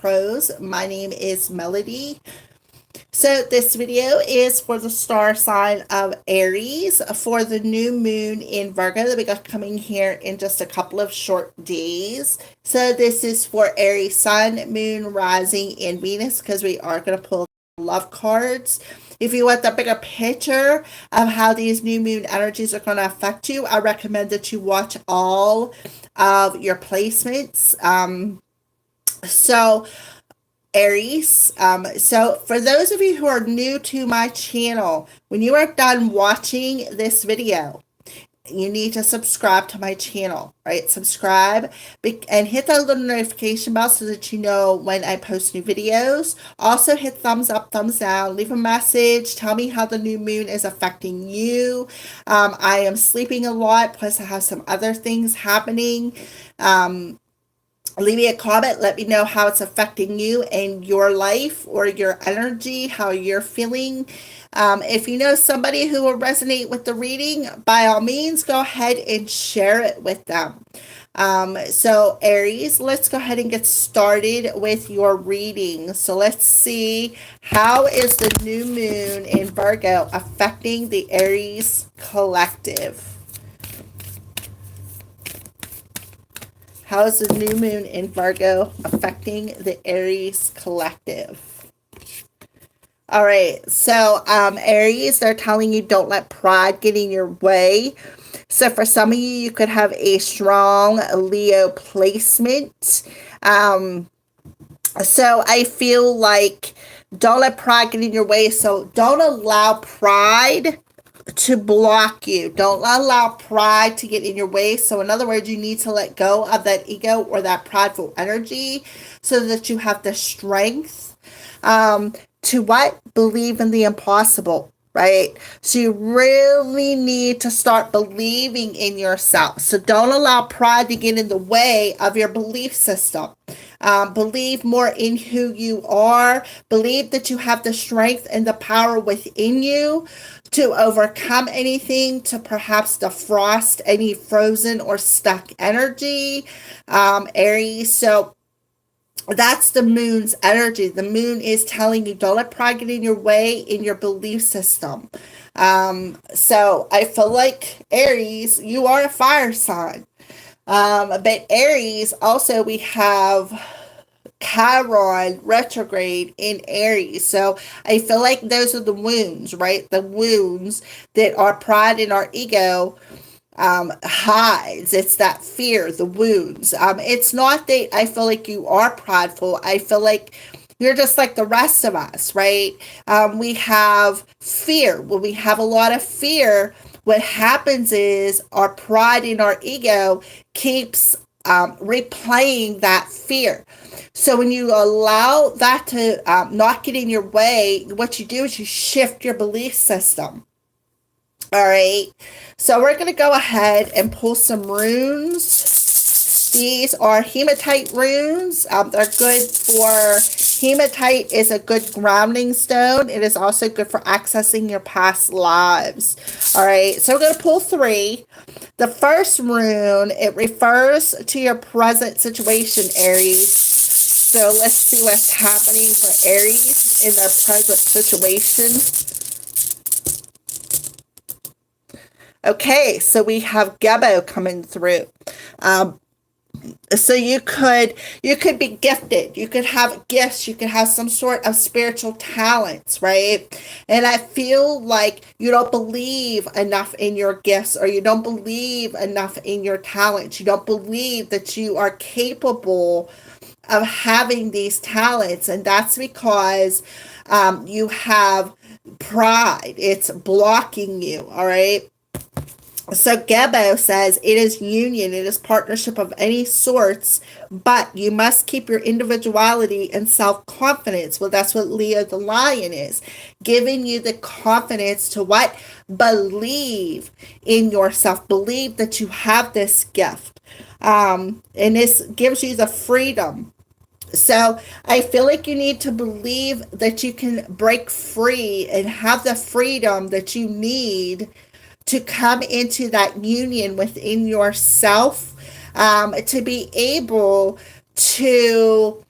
HYPNOCROWs. My name is Melody. So this video is for the star sign of Aries for the new moon in Virgo that we got coming here in just a couple of short days. So this is for Aries sun, moon, rising, and Venus because we are going to pull love cards. If you want the bigger picture of how these new moon energies are going to affect you, I recommend that you watch all of your placements. So Aries. So for those of you who are new to my channel, when you are done watching this video, you need to subscribe to my channel, right? Subscribe and hit that little notification bell so that you know when I post new videos. Also hit thumbs up, thumbs down, leave a message, tell me how the new moon is affecting you. I am sleeping a lot, plus I have some other things happening. Leave me a comment. Let me know how it's affecting you and your life or your energy, how you're feeling. If you know somebody who will resonate with the reading, by all means, go ahead and share it with them. So Aries, let's go ahead and get started with your reading. So let's see, how is the new moon in Virgo affecting the Aries collective? How is the new moon in Virgo affecting the Aries collective? All right, so Aries, they're telling you don't let pride get in your way. So for some of you, you could have a strong Leo placement. So I feel like don't let pride get in your way. So don't allow pride to block you. Don't allow pride to get in your way. So in other words, you need to let go of that ego or that prideful energy so that you have the strength to what? Believe in the impossible, right? So you really need to start believing in yourself. So don't allow pride to get in the way of your belief system. Believe more in who you are. Believe that you have the strength and the power within you to overcome anything, to perhaps defrost any frozen or stuck energy, Aries. So that's the moon's energy. The moon is telling you don't let pride get in your way in your belief system. So I feel like Aries, you are a fire sign. But Aries, also we have Chiron retrograde in Aries. So I feel like those are the wounds, right? The wounds that our pride and our ego hides. It's that fear, the wounds. It's not that I feel like you are prideful. I feel like you're just like the rest of us, right? We have fear. When we have a lot of fear, what happens is our pride and our ego keeps replaying that fear. So when you allow that to not get in your way, what you do is you shift your belief system. All right. So we're going to go ahead and pull some runes. These are hematite runes. They're good for, hematite is a good grounding stone. It is also good for accessing your past lives. All right. So we're going to pull three. The first rune, it refers to your present situation, Aries. So let's see what's happening for Aries in their present situation. Okay, so we have D.B.A coming through. So you could be gifted. You could have gifts. You could have some sort of spiritual talents, right? And I feel like you don't believe enough in your gifts, or you don't believe enough in your talents. You don't believe that you are capable of having these talents, and that's because you have pride. It's blocking you, all right? So D.B.A says it is union, it is partnership of any sorts, but you must keep your individuality and self-confidence. Well, that's what Leo the Lion is, giving you the confidence to what? Believe in yourself. Believe that you have this gift. And this gives you the freedom. So I feel like you need to believe that you can break free and have the freedom that you need to come into that union within yourself, to be able to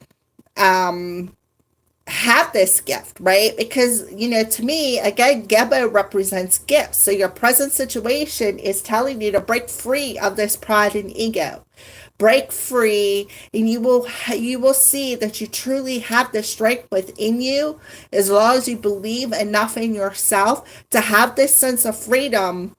have this gift, right? Because, to me, again, Gebo represents gifts. So your present situation is telling you to break free of this pride and ego. Break free, and you will see that you truly have the strength within you, as long as you believe enough in yourself to have this sense of freedom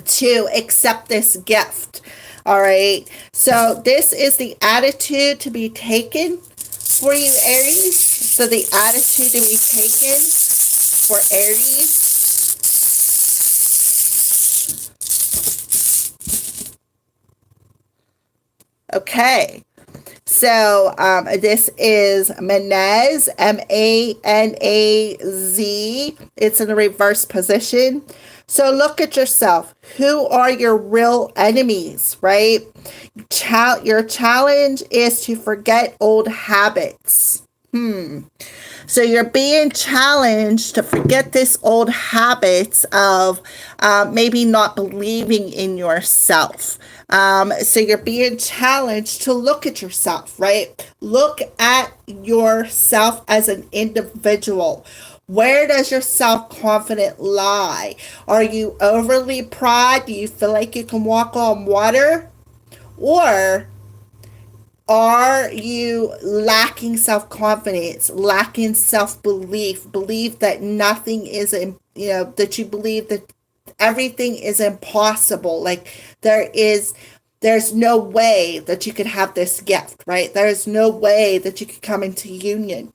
to accept this gift. All right. So this is the attitude to be taken for you, Aries. So the attitude to be taken for Aries. Okay. So this is Manaz, M-A-N-A-Z. It's in a reverse position. So look at yourself. Who are your real enemies, right? Your challenge is to forget old habits. So you're being challenged to forget this old habits of maybe not believing in yourself. So you're being challenged to look at yourself, right? Look at yourself as an individual. Where does your self-confidence lie? Are you overly proud? Do you feel like you can walk on water? Or are you lacking self-confidence, lacking self-belief, believe that nothing is, that you believe that everything is impossible, like there's no way that you could have this gift, right? There's no way that you could come into union.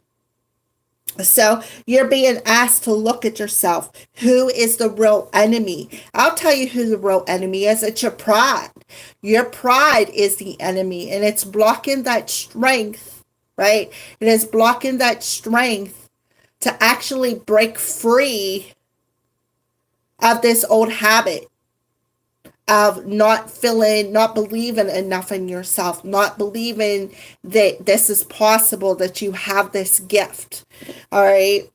So you're being asked to look at yourself. Who is the real enemy? I'll tell you who the real enemy is. It's your pride. Your pride is the enemy, and it's blocking that strength, right? It is blocking that strength to actually break free of this old habit of not believing enough in yourself, not believing that this is possible, that you have this gift. All right.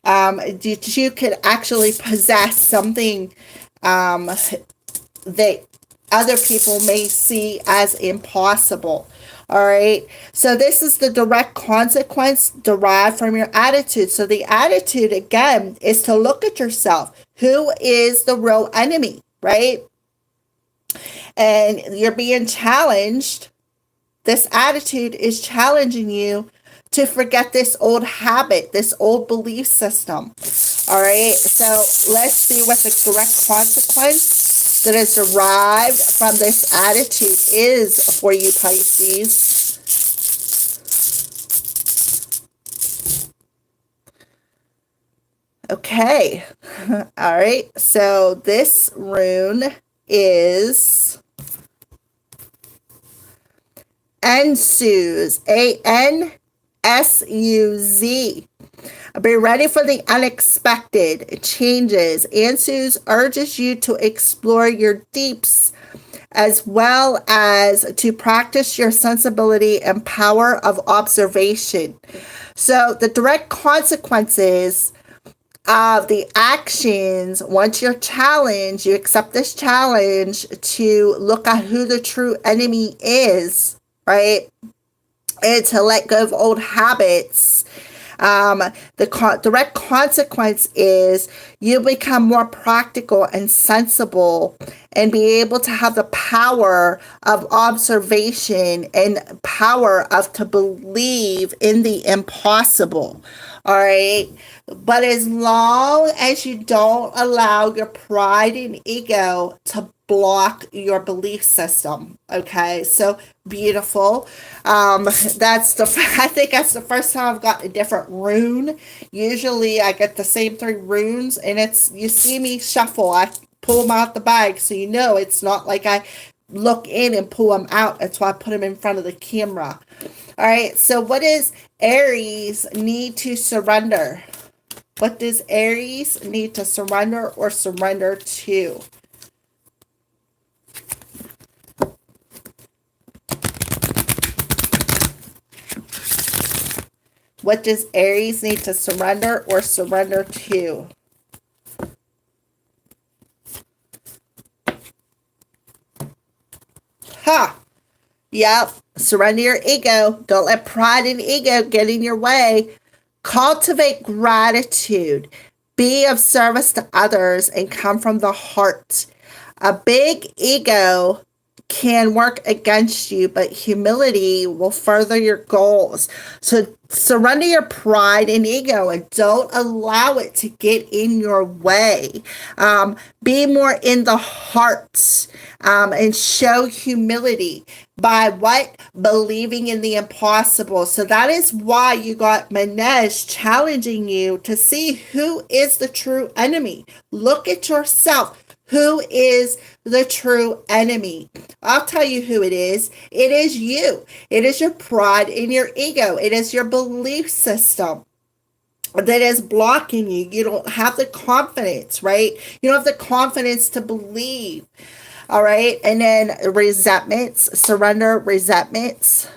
That you could actually possess something that other people may see as impossible. All right. So this is the direct consequence derived from your attitude. So the attitude, again, is to look at yourself. Who is the real enemy, right? And you're being challenged. This attitude is challenging you to forget this old habit, this old belief system. All right. So let's see what the direct consequence that is derived from this attitude is for you, Pisces. Okay. All right. So this rune is Ansuz, A-N-S-U-Z. Be ready for the unexpected changes. Ansuz urges you to explore your deeps as well as to practice your sensibility and power of observation. So the direct consequences of the actions, once you're challenged, you accept this challenge to look at who the true enemy is, right? And to let go of old habits. The direct consequence is you become more practical and sensible and be able to have the power of observation and power of to believe in the impossible. All right. But as long as you don't allow your pride and ego to block your belief system. Okay, so beautiful. I think that's the first time I've got a different rune. Usually I get the same 3 runes, and you see me shuffle. I pull them out the bag, so you know it's not like I look in and pull them out. That's why I put them in front of the camera. All right, so what does Aries need to surrender? What does Aries need to surrender or surrender to? What does Aries need to surrender or surrender to? Ha! Yep. Surrender your ego. Don't let pride and ego get in your way. Cultivate gratitude. Be of service to others and come from the heart. A big ego can work against you, but humility will further your goals. So surrender your pride and ego and don't allow it to get in your way. Be more in the heart and show humility by what? Believing in the impossible. So that is why you got Manej challenging you to see who is the true enemy. Look at yourself. Who is the true enemy? I'll tell you who it is. It is you. It is your pride and your ego. It is your belief system that is blocking you. You don't have the confidence, right? You don't have the confidence to believe. All right. And then resentments, surrender resentments.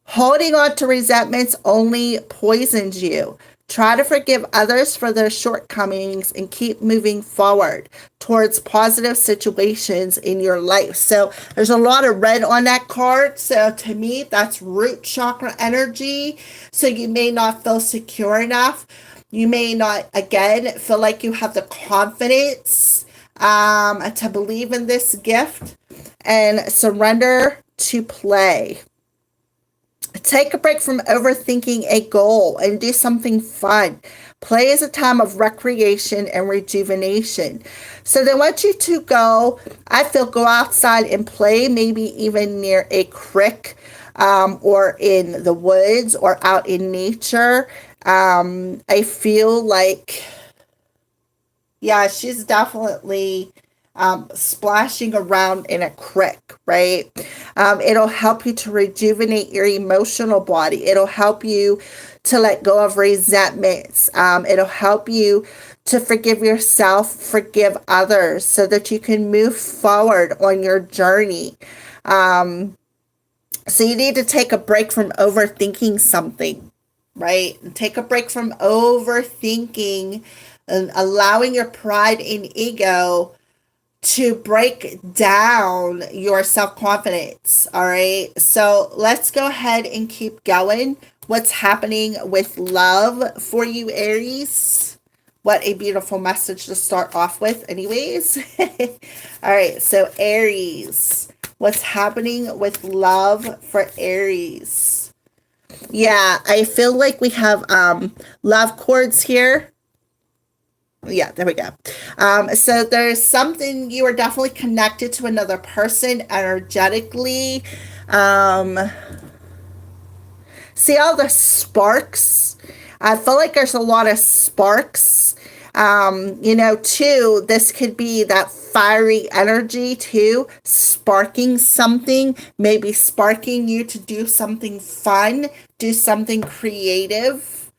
Holding on to resentments only poisons you. Try to forgive others for their shortcomings and keep moving forward towards positive situations in your life. So there's a lot of red on that card. So to me, that's root chakra energy. So you may not feel secure enough. You may not, again, feel like you have the confidence to believe in this gift and surrender to play. Take a break from overthinking a goal and do something fun. Play is a time of recreation and rejuvenation. So they want you to go outside and play, maybe even near a creek or in the woods or out in nature. I feel like, yeah, she's definitely splashing around in a creek, right? It'll help you to rejuvenate your emotional body. It'll help you to let go of resentments. It'll help you to forgive yourself, forgive others, so that you can move forward on your journey. So you need to take a break from overthinking something, right? Take a break from overthinking and allowing your pride and ego to break down your self-confidence. All right. So let's go ahead and keep going. What's happening with love for you, Aries? What a beautiful message to start off with anyways. All right. So Aries, what's happening with love for Aries? Yeah, I feel like we have love cords here. Yeah, there we go. So there's something, you are definitely connected to another person energetically. See all the sparks? I feel like there's a lot of sparks. Too, this could be that fiery energy too, sparking something, maybe sparking you to do something fun, do something creative.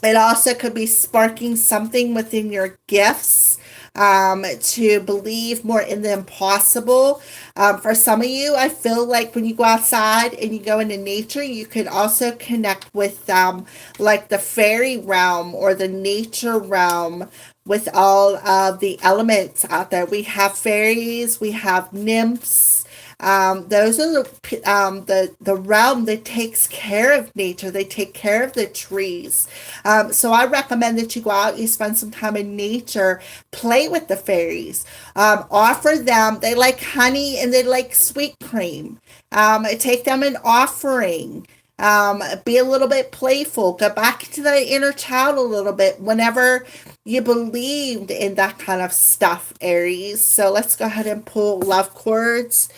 It also could be sparking something within your gifts to believe more in the impossible. For some of you, I feel like when you go outside and you go into nature, you could also connect with like the fairy realm or the nature realm with all of the elements out there. We have fairies, we have nymphs. Those are the realm that takes care of nature. They take care of the trees. So I recommend that you go out, you spend some time in nature, play with the fairies, offer them. They like honey and they like sweet cream. Take them an offering. Be a little bit playful. Go back to the inner child a little bit whenever you believed in that kind of stuff, Aries. So let's go ahead and pull love cords.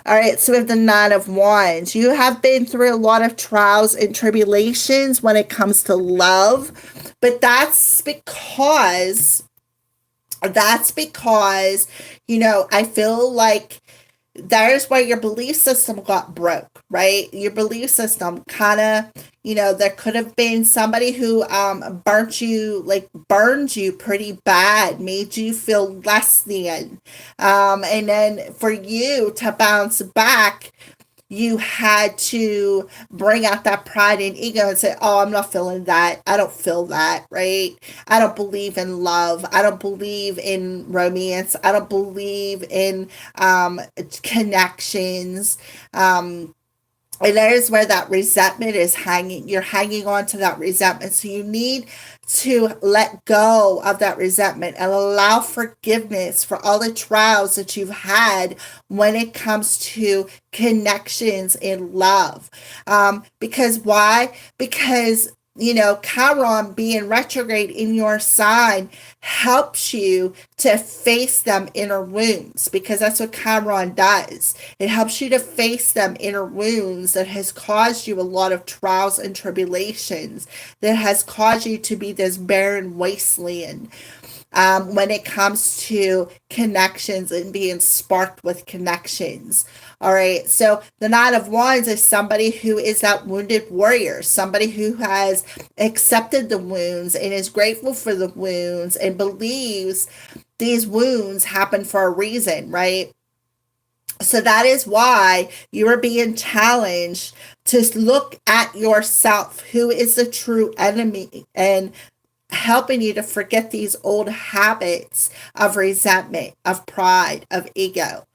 All right, so we have the Nine of Wands. You have been through a lot of trials and tribulations when it comes to love, but that's because, I feel like there's where your belief system got broke, right? Your belief system kind of, there could have been somebody who burned you pretty bad, made you feel less than. And then for you to bounce back, you had to bring out that pride and ego and say, oh, I'm not feeling that. I don't feel that, right? I don't believe in love. I don't believe in romance. I don't believe in connections. And that is where that resentment is hanging. You're hanging on to that resentment. So you need to let go of that resentment and allow forgiveness for all the trials that you've had when it comes to connections in love. Because why? Because Chiron being retrograde in your sign helps you to face them inner wounds, because that's what Chiron does. It helps you to face them inner wounds that has caused you a lot of trials and tribulations, that has caused you to be this barren wasteland. When it comes to connections and being sparked with connections. All right. So the Knight of Wands is somebody who is that wounded warrior, somebody who has accepted the wounds and is grateful for the wounds and believes these wounds happen for a reason, right? So that is why you are being challenged to look at yourself, who is the true enemy, and helping you to forget these old habits of resentment, of pride, of ego.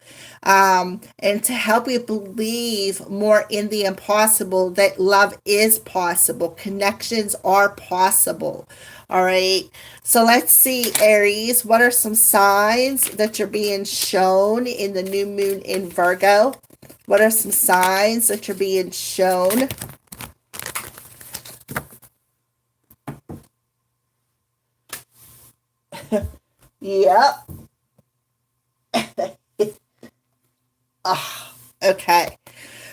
And to help you believe more in the impossible, that love is possible, connections are possible. All right. So let's see, Aries, what are some signs that you're being shown in the new moon in Virgo? What are some signs that you're being shown? Yep. Oh, okay.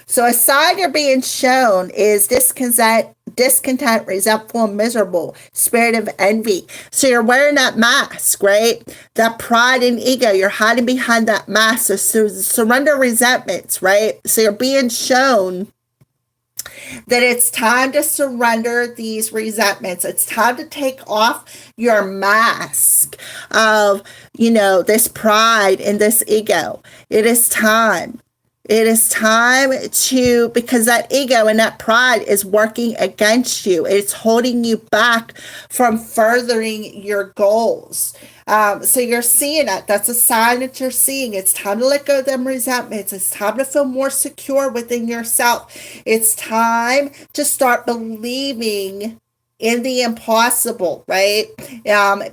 So a sign you're being shown is discontent, resentful, and miserable, spirit of envy. So you're wearing that mask, right? That pride and ego, you're hiding behind that mask. So surrender resentments, right? So you're being shown that it's time to surrender these resentments. It's time to take off your mask of, this pride and this ego. It is time. It is time because that ego and that pride is working against you. It's holding you back from furthering your goals. So you're seeing it. That's a sign that you're seeing. It's time to let go of them resentments. It's time to feel more secure within yourself. It's time to start believing in the impossible, right?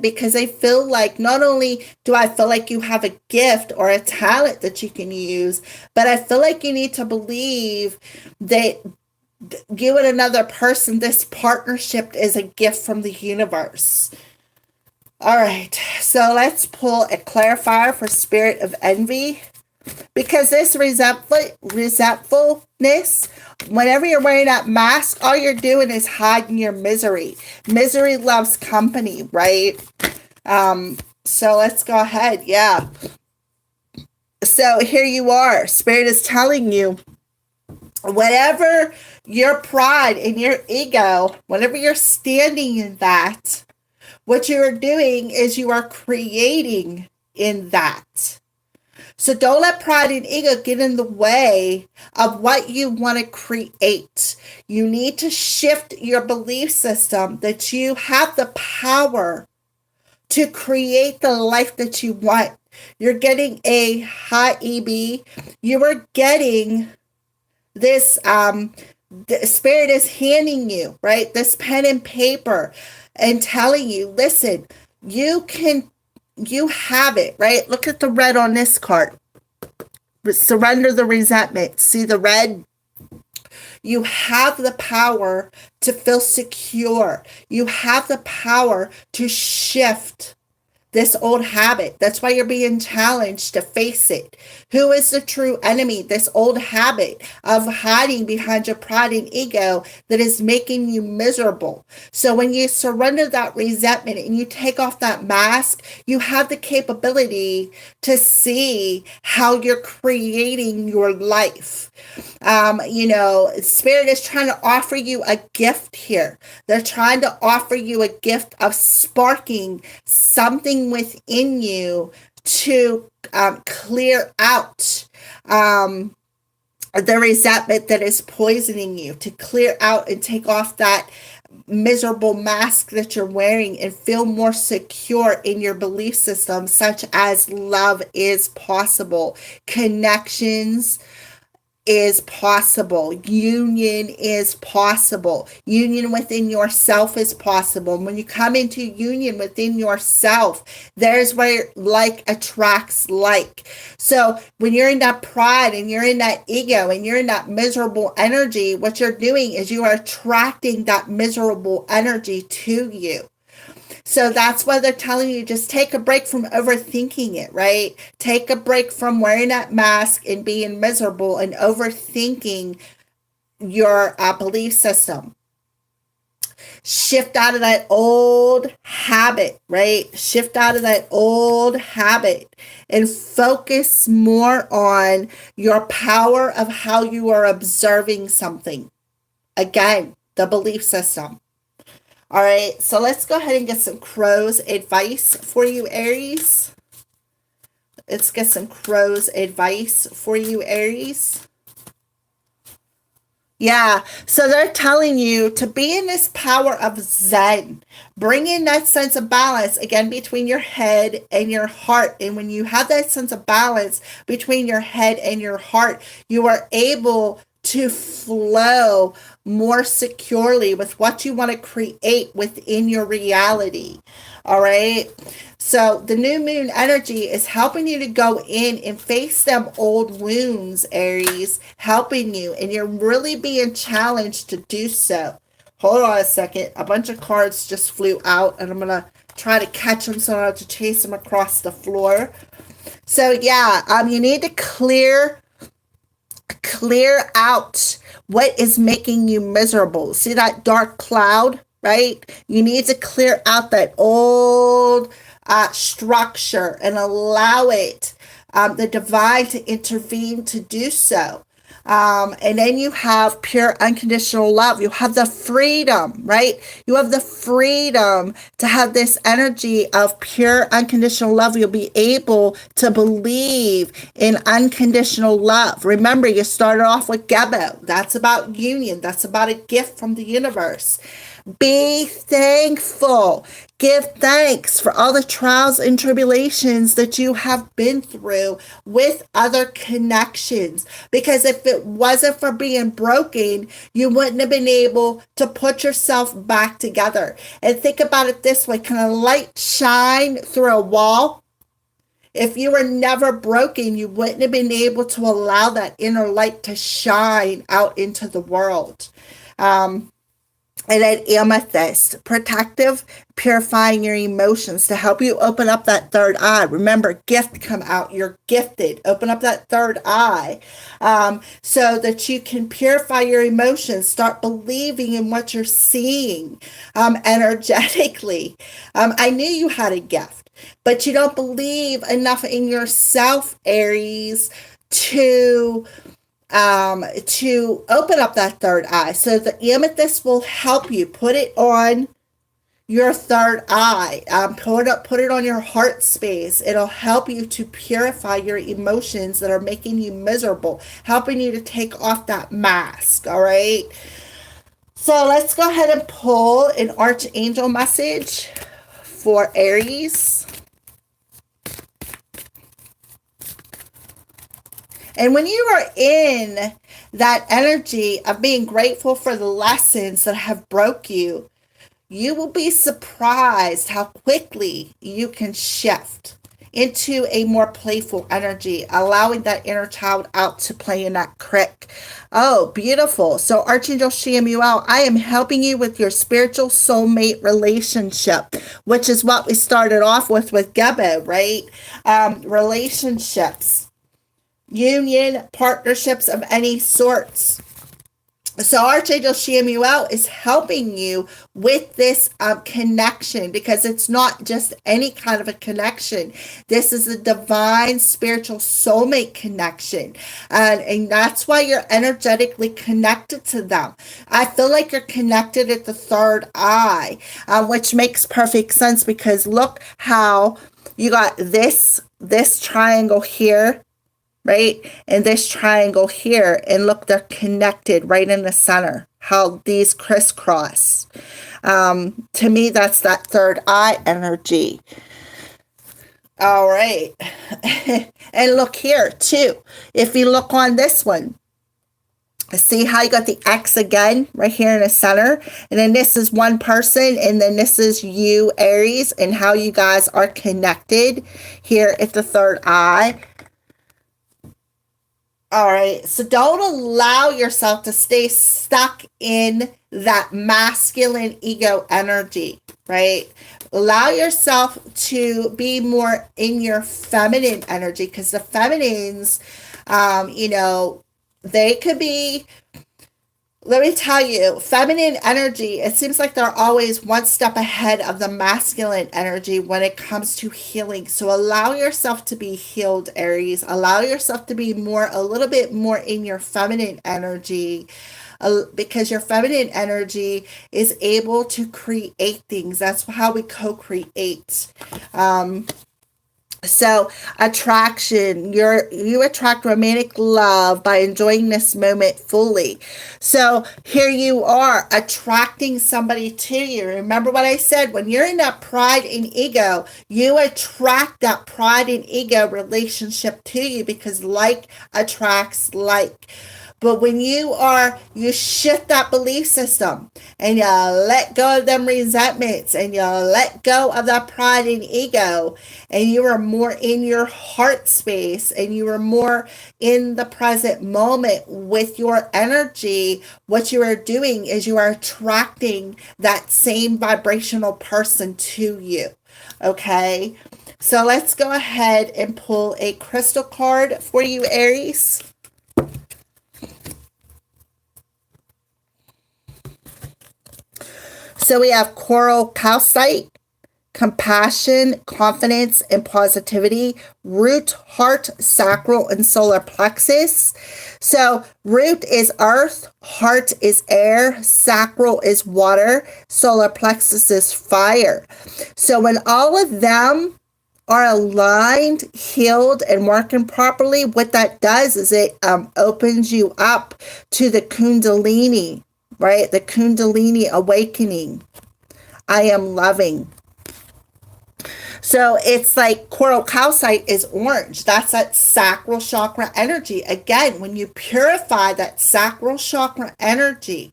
Because I feel like not only do I feel like you have a gift or a talent that you can use, but I feel like you need to believe that you and another person, this partnership is a gift from the universe. All right, so let's pull a clarifier for spirit of envy. Because this resentfulness, whenever you're wearing that mask, all you're doing is hiding your misery. Misery loves company, right? So let's go ahead. Yeah. So here you are. Spirit is telling you, whatever your pride and your ego, whenever you're standing in that, what you are doing is you are creating in that. So don't let pride and ego get in the way of what you want to create. You need to shift your belief system that you have the power to create the life that you want. You're getting a high EB. You are getting this, the spirit is handing you, right, this pen and paper and telling you, listen, you have it, right? Look at the red on this card. Surrender the resentment. See the red? You have the power to feel secure. You have the power to shift this old habit. That's why you're being challenged to face it. Who is the true enemy? This old habit of hiding behind your pride and ego that is making you miserable. So when you surrender that resentment and you take off that mask, you have the capability to see how you're creating your life. Spirit is trying to offer you a gift here. They're trying to offer you a gift of sparking something within you to clear out. the resentment that is poisoning you, to clear out and take off that miserable mask that you're wearing and feel more secure in your belief system, such as love is possible, connections is possible, union is possible, union within yourself is possible. When you come into union within yourself, there's where like attracts like. So when you're in that pride and you're in that ego and you're in that miserable energy, what you're doing is you are attracting that miserable energy to you. So that's why they're telling you, just take a break from overthinking it, right? Take a break from wearing that mask and being miserable and overthinking your belief system. Shift out of that old habit, right? Shift out of that old habit and focus more on your power of how you are observing something. Again, the belief system. All right, so let's go ahead and get some crow's advice for you, Aries. Let's get some crow's advice for you, Aries. Yeah, so they're telling you to be in this power of Zen. Bring in that sense of balance, again, between your head and your heart. And when you have that sense of balance between your head and your heart, you are able to flow more securely with what you want to create within your reality. All right. So the new moon energy is helping you to go in and face them old wounds, Aries, helping you. And you're really being challenged to do so. Hold on a second. A bunch of cards just flew out and I'm going to try to catch them so I don't have to chase them across the floor. So yeah, you need to clear out what is making you miserable. See that dark cloud, right? You need to clear out that old structure and allow it, the divine, to intervene to do so. And then you have pure unconditional love. You have the freedom, right? You have the freedom to have this energy of pure unconditional love. You'll be able to believe in unconditional love. Remember, you started off with D.B.A. That's about union. That's about a gift from the universe. Be thankful. Give thanks for all the trials and tribulations that you have been through with other connections. Because if it wasn't for being broken, you wouldn't have been able to put yourself back together. And think about it this way. Can a light shine through a wall? If you were never broken, you wouldn't have been able to allow that inner light to shine out into the world. And then amethyst, protective, purifying your emotions to help you open up that third eye. Remember, gift come out. You're gifted. Open up that third eye so that you can purify your emotions. Start believing in what you're seeing energetically. I knew you had a gift, but you don't believe enough in yourself, Aries, to open up that third eye. So the amethyst will help you put it on your third eye. Put it on your heart space. It'll help you to purify your emotions that are making you miserable, helping you to take off that mask. All right. So let's go ahead and pull an archangel message for Aries. And when you are in that energy of being grateful for the lessons that have broke you, you will be surprised how quickly you can shift into a more playful energy, allowing that inner child out to play in that crick. Oh, beautiful. So Archangel Chamuel, I am helping you with your spiritual soulmate relationship, which is what we started off with D.B.A., right? Relationships. Union, partnerships of any sorts. So Archangel Chamuel is helping you with this connection, because it's not just any kind of a connection. This is a divine spiritual soulmate connection. And that's why you're energetically connected to them. I feel like you're connected at the third eye, which makes perfect sense, because look how you got this triangle here, right? And this triangle here, and look, they're connected right in the center, how these crisscross. To me, that's that third eye energy. All right. And look here, too. If you look on this one, see how you got the X again right here in the center? And then this is one person, and then this is you, Aries, and how you guys are connected here at the third eye. All right, so don't allow yourself to stay stuck in that masculine ego energy, right? Allow yourself to be more in your feminine energy, because the feminines, they could be, let me tell you, feminine energy, it seems like they're always one step ahead of the masculine energy when it comes to healing. So allow yourself to be healed, Aries. Allow yourself to be a little bit more in your feminine energy, because your feminine energy is able to create things. That's how we co-create. So attraction, you attract romantic love by enjoying this moment fully. So here you are attracting somebody to you. Remember what I said, when you're in that pride and ego, you attract that pride and ego relationship to you, because like attracts like. But when you shift that belief system and you let go of them resentments and you let go of that pride and ego, and you are more in your heart space and you are more in the present moment with your energy, what you are doing is you are attracting that same vibrational person to you. Okay? So let's go ahead and pull a crystal card for you, Aries. So we have coral calcite, compassion, confidence, and positivity, root, heart, sacral, and solar plexus. So root is earth, heart is air, sacral is water, solar plexus is fire. So when all of them are aligned, healed, and working properly, what that does is it opens you up to the Kundalini, right? The Kundalini awakening. I am loving. So it's like coral calcite is orange. That's that sacral chakra energy. Again, when you purify that sacral chakra energy,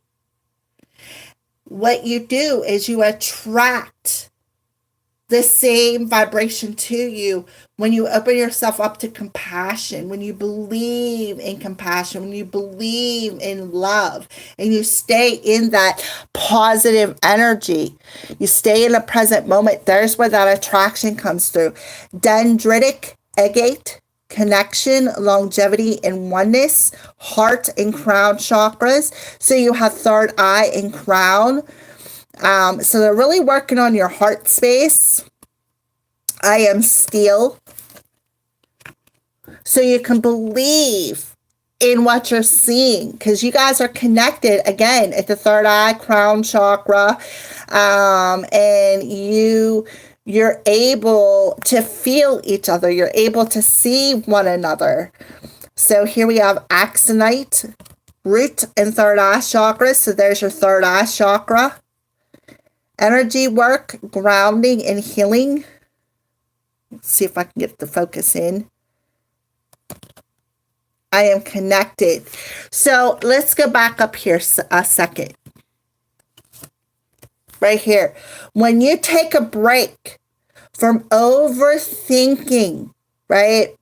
what you do is you attract the same vibration to you when you open yourself up to compassion, when you believe in compassion, when you believe in love, and you stay in that positive energy. You stay in the present moment. There's where that attraction comes through. Dendritic agate, connection, longevity, and oneness, heart and crown chakras. So you have third eye and crown. So they're really working on your heart space. I am steel. So you can believe in what you're seeing, because you guys are connected again at the third eye, crown chakra. And you're able to feel each other. You're able to see one another. So here we have axonite, root, and third eye chakra. So there's your third eye chakra. Energy work, grounding, and healing. Let's see if I can get the focus in. I am connected. So let's go back up here a second. Right here. When you take a break from overthinking, right?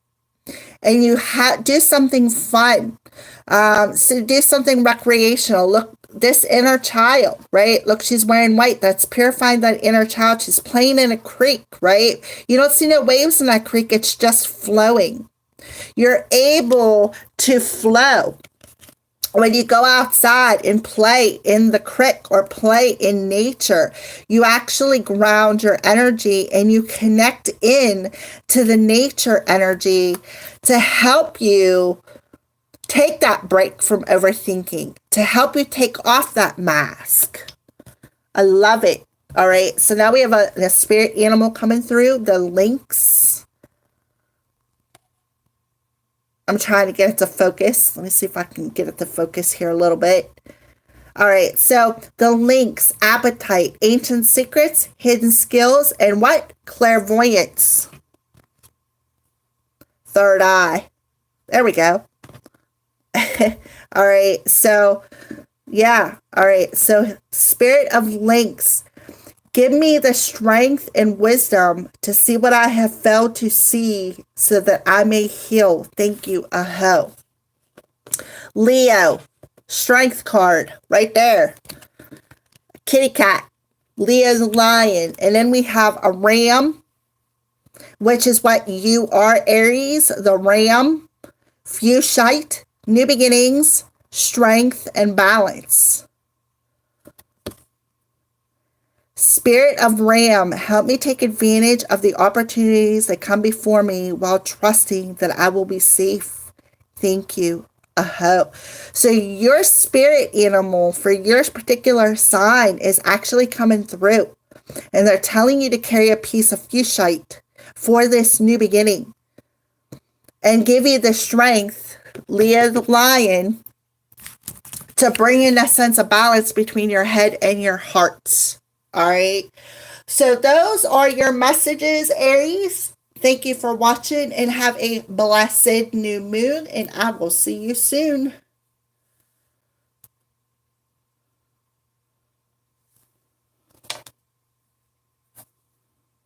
And you do something fun. So do something recreational. Look, this inner child, right? Look, she's wearing white. That's purifying that inner child. She's playing in a creek, right? You don't see no waves in that creek. It's just flowing. You're able to flow. When you go outside and play in the creek or play in nature, you actually ground your energy and you connect in to the nature energy to help you take that break from overthinking, to help you take off that mask. I love it. All right. So now we have a spirit animal coming through, the lynx. I'm trying to get it to focus. Let me see if I can get it to focus here a little bit. All right, so the links, appetite, ancient secrets, hidden skills, and what? Clairvoyance. Third eye. There we go. All right, so yeah. All right, so spirit of links. Give me the strength and wisdom to see what I have failed to see so that I may heal. Thank you, Aho. Leo, strength card right there. Kitty cat, Leo's lion. And then we have a ram, which is what you are, Aries, the ram, fuchsite, new beginnings, strength, and balance. Spirit of Ram, help me take advantage of the opportunities that come before me while trusting that I will be safe. Thank you. Aho. So your spirit animal for your particular sign is actually coming through. And they're telling you to carry a piece of fuchsite for this new beginning. And give you the strength, Leo the lion, to bring in a sense of balance between your head and your heart. All right. So those are your messages, Aries. Thank you for watching and have a blessed new moon, and I will see you soon.